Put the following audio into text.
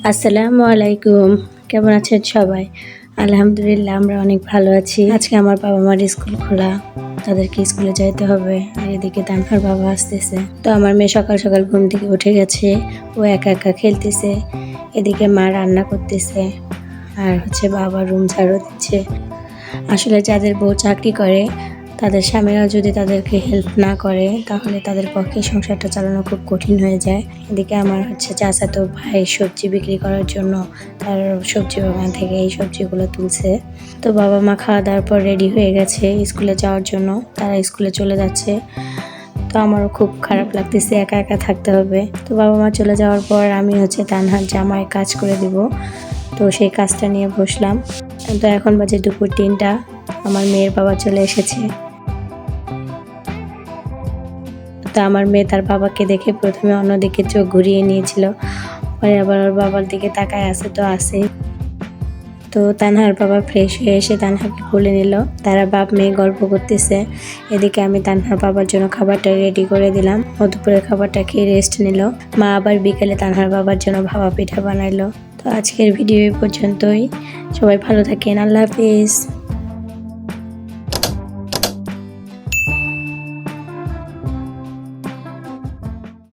আসসালামু আলাইকুম। কেমন আছেন সবাই? আলহামদুলিল্লাহ আমরা অনেক ভালো আছি। আজকে আমার বাবা-মার স্কুল খোলা। তাদেরকে স্কুলে যাইতে হবে। আর এদিকে তানহার বাবা আসতেছে। তো আমার মেয়ে সকাল সকাল ঘুম থেকে উঠে গেছে। ও একা একা খেলতেছে। এদিকে মা রান্না করতেছে। আর বাবা রুম ঝাড়ু দিচ্ছে। আসলে যাদের বউ চাকরি করে তাদের স্বামীরা যদি তাদেরকে হেল্প না করে তাহলে তাদের পক্ষে সংসারটা চালানো খুব কঠিন হয়ে যায়। এদিকে আমার চাচাতো ভাই সবজি বিক্রি করার জন্য তার সবজি বাগান থেকে এই সবজিগুলো তুলছে। তো বাবা মা খাওয়া দাওয়ার পর রেডি হয়ে গেছে স্কুলে যাওয়ার জন্য। তারা স্কুলে চলে যাচ্ছে। তো আমারও খুব খারাপ লাগতেছে, একা একা থাকতে হবে। তো বাবা মা চলে যাওয়ার পর আমি তানহার জামায় কাজ করে দিব। তো সেই কাজটা নিয়ে বসলাম। তো এখন বাজে দুপুর 3টা। আমার মেয়ের বাবা চলে এসেছে। তো আমার মেয়ে তার বাবাকে দেখে প্রথমে অন্যদিকে চোখ ঘুরিয়ে নিয়েছিল, পরে আবার ওর বাবার দিকে তাকায় আছে তো আছে। তো তানহার বাবা ফ্রেশ হয়ে এসে তানহাকে কোলে নিল। তারা বাপ মেয়ে গল্প করতেছে। এদিকে আমি তানহার বাবার জন্য খাবারটা রেডি করে দিলাম। ও দুপুরের খাবারটা খেয়ে রেস্ট নিল। মা আবার বিকেলে তানহার বাবার জন্য ভাপা পিঠা বানাইলো। তো আজকের ভিডিও এই পর্যন্তই। সবাই ভালো থাকেন। আল্লাহ হাফিজ।